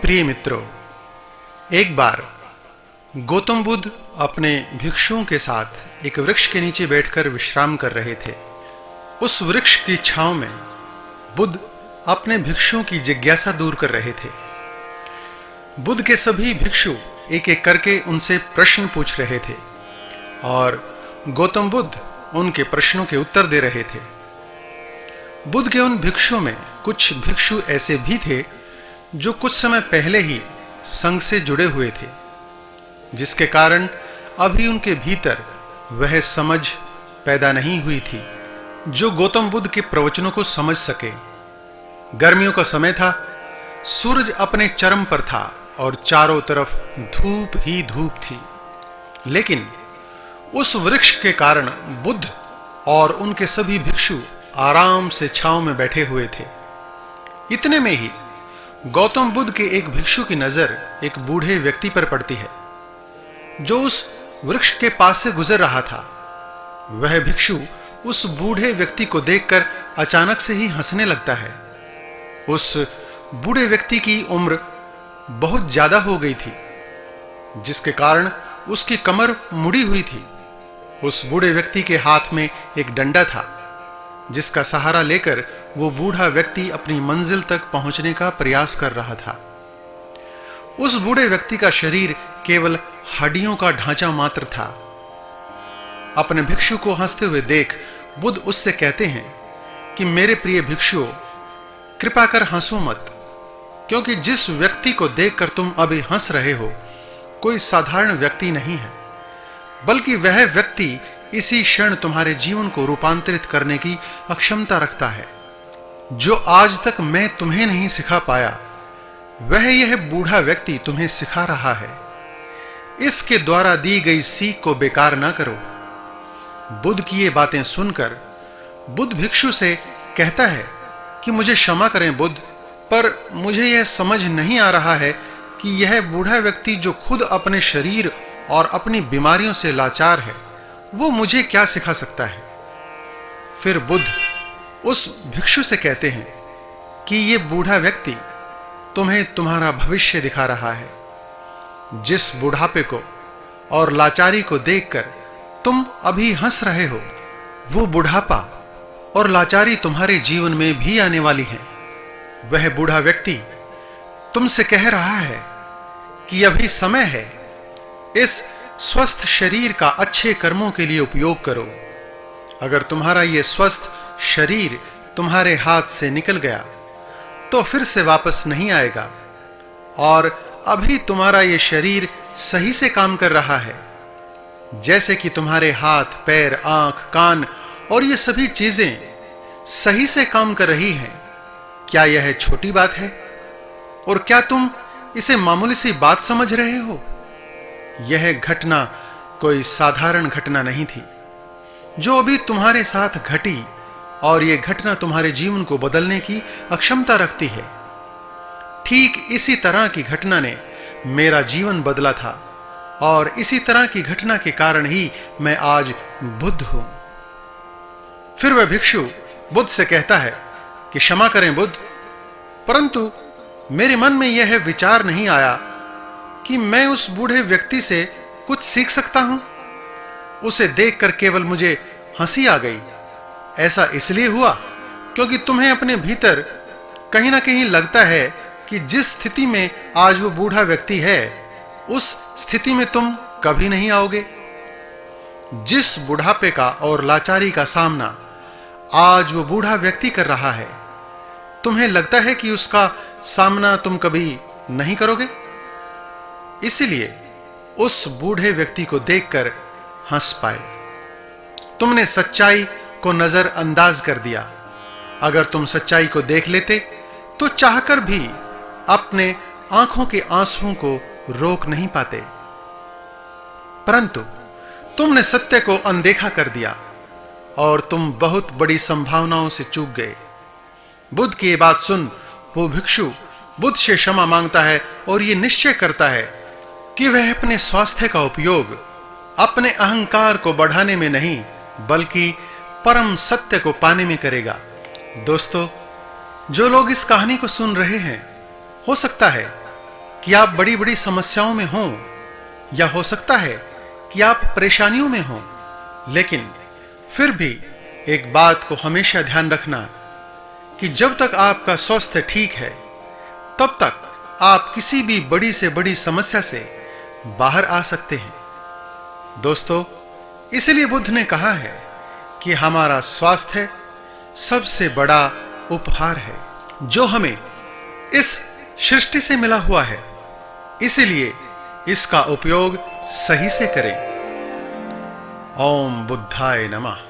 प्रिय मित्रों, एक बार गौतम बुद्ध अपने भिक्षुओं के साथ एक वृक्ष के नीचे बैठकर विश्राम कर रहे थे। उस वृक्ष की छांव में बुद्ध अपने भिक्षुओं की जिज्ञासा दूर कर रहे थे। बुद्ध के सभी भिक्षु एक एक करके उनसे प्रश्न पूछ रहे थे और गौतम बुद्ध उनके प्रश्नों के उत्तर दे रहे थे। बुद्ध के उन भिक्षुओं में कुछ भिक्षु ऐसे भी थे जो कुछ समय पहले ही संघ से जुड़े हुए थे, जिसके कारण अभी उनके भीतर वह समझ पैदा नहीं हुई थी जो गौतम बुद्ध के प्रवचनों को समझ सके। गर्मियों का समय था, सूरज अपने चरम पर था और चारों तरफ धूप ही धूप थी। लेकिन उस वृक्ष के कारण बुद्ध और उनके सभी भिक्षु आराम से छांव में बैठे हुए थे। इतने में ही गौतम बुद्ध के एक भिक्षु की नजर एक बूढ़े व्यक्ति पर पड़ती है जो उस वृक्ष के पास से गुजर रहा था। वह भिक्षु उस बूढ़े व्यक्ति को देखकर अचानक से ही हंसने लगता है। उस बूढ़े व्यक्ति की उम्र बहुत ज्यादा हो गई थी, जिसके कारण उसकी कमर मुड़ी हुई थी। उस बूढ़े व्यक्ति के हाथ में एक डंडा था, जिसका सहारा लेकर वो बूढ़ा व्यक्ति अपनी मंजिल तक पहुंचने का प्रयास कर रहा था। उस बूढ़े व्यक्ति का शरीर केवल हड्डियों का ढांचा मात्र था। अपने भिक्षु को हंसते हुए देख बुद्ध उससे कहते हैं कि मेरे प्रिय भिक्षुओं, कृपा कर हंसो मत, क्योंकि जिस व्यक्ति को देखकर तुम अभी हंस रहे हो कोई साधारण व्यक्ति नहीं है, बल्कि वह व्यक्ति इसी क्षण तुम्हारे जीवन को रूपांतरित करने की अक्षमता रखता है। जो आज तक मैं तुम्हें नहीं सिखा पाया, वह यह बूढ़ा व्यक्ति तुम्हें सिखा रहा है। इसके द्वारा दी गई सीख को बेकार ना करो। बुद्ध की ये बातें सुनकर बुद्ध भिक्षु से कहता है कि मुझे क्षमा करें बुद्ध, पर मुझे यह समझ नहीं आ रहा है कि यह बूढ़ा व्यक्ति जो खुद अपने शरीर और अपनी बीमारियों से लाचार है, वो मुझे क्या सिखा सकता है। फिर बुद्ध उस भिक्षु से कहते हैं कि ये बूढ़ा व्यक्ति तुम्हें तुम्हारा भविष्य दिखा रहा है। जिस बुढ़ापे को और लाचारी को देखकर तुम अभी हंस रहे हो, वो बुढ़ापा और लाचारी तुम्हारे जीवन में भी आने वाली है। वह बूढ़ा व्यक्ति तुमसे कह रहा है कि अभी समय है, इस स्वस्थ शरीर का अच्छे कर्मों के लिए उपयोग करो। अगर तुम्हारा यह स्वस्थ शरीर तुम्हारे हाथ से निकल गया तो फिर से वापस नहीं आएगा, और अभी तुम्हारा यह शरीर सही से काम कर रहा है। जैसे कि तुम्हारे हाथ, पैर, आंख, कान और ये सभी चीजें सही से काम कर रही हैं। क्या यह छोटी बात है? और क्या तुम इसे मामूली सी बात समझ रहे हो? यह घटना कोई साधारण घटना नहीं थी जो अभी तुम्हारे साथ घटी, और यह घटना तुम्हारे जीवन को बदलने की अक्षमता रखती है। ठीक इसी तरह की घटना ने मेरा जीवन बदला था, और इसी तरह की घटना के कारण ही मैं आज बुद्ध हूं। फिर वह भिक्षु बुद्ध से कहता है कि क्षमा करें बुद्ध, परंतु मेरे मन में यह विचार नहीं आया कि मैं उस बूढ़े व्यक्ति से कुछ सीख सकता हूं। उसे देखकर केवल मुझे हंसी आ गई। ऐसा इसलिए हुआ क्योंकि तुम्हें अपने भीतर कहीं ना कहीं लगता है कि जिस स्थिति में आज वो बूढ़ा व्यक्ति है, उस स्थिति में तुम कभी नहीं आओगे। जिस बुढ़ापे का और लाचारी का सामना आज वो बूढ़ा व्यक्ति कर रहा है, तुम्हें लगता है कि उसका सामना तुम कभी नहीं करोगे। इसलिए उस बूढ़े व्यक्ति को देखकर हंस पाए। तुमने सच्चाई को नजरअंदाज कर दिया। अगर तुम सच्चाई को देख लेते तो चाहकर भी अपने आंखों के आंसुओं को रोक नहीं पाते, परंतु तुमने सत्य को अनदेखा कर दिया और तुम बहुत बड़ी संभावनाओं से चूक गए। बुद्ध की ये बात सुन वो भिक्षु बुद्ध से क्षमा मांगता है और ये निश्चय करता है कि वह अपने स्वास्थ्य का उपयोग अपने अहंकार को बढ़ाने में नहीं, बल्कि परम सत्य को पाने में करेगा। दोस्तों, जो लोग इस कहानी को सुन रहे हैं, हो सकता है कि आप बड़ी बड़ी समस्याओं में हों, या हो सकता है कि आप परेशानियों में हों, लेकिन फिर भी एक बात को हमेशा ध्यान रखना कि जब तक आपका स्वास्थ्य ठीक है तब तक आप किसी भी बड़ी से बड़ी समस्या से बाहर आ सकते हैं। दोस्तों, इसलिए बुद्ध ने कहा है कि हमारा स्वास्थ्य सबसे बड़ा उपहार है जो हमें इस सृष्टि से मिला हुआ है, इसलिए इसका उपयोग सही से करें। ओम बुद्धाय नमः।